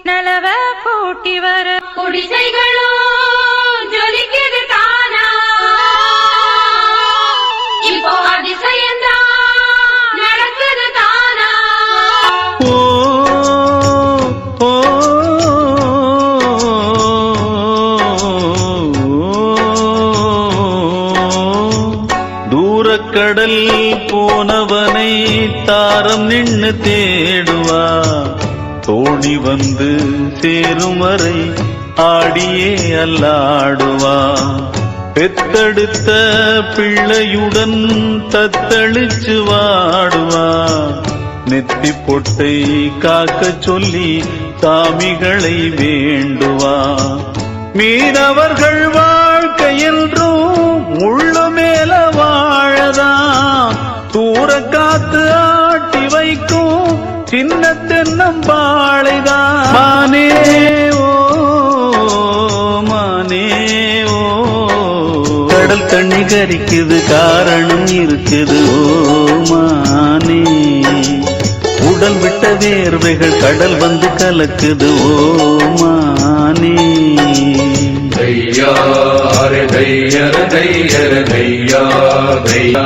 நலவ கூட்டி வர குடிசைகளோ ஜொலிக்குது தானா இப்போ அதிசயந்தான் நடக்குது தானா தூரக்கடல் போனவனை தாரம் நின்னு தேடுவா தோணி வந்து சேரும் வரை ஆடியே அல்லாடுவா பெத்தெடுத்த பிள்ளையுடன் தத்தளிச்சு வாடுவா நெத்தி பொட்டை காக்க சொல்லி சாமிகளை வேண்டுவா மீனவர்கள் வாழ்க்கை என்றும் முள்ளு மேல வாழதா தூர காத்து ஆட்டி வைக்கும் சின்ன தென்னம்பாளைதான் மானே ஓ மானே ஓ கடல் தண்ணி கரிக்குது காரணம் இருக்குது ஓ மானே உடல் விட்ட வேர்வைகள் கடல் வந்து கலக்குது ஓ மானே தையா தையர தையர தையா தையா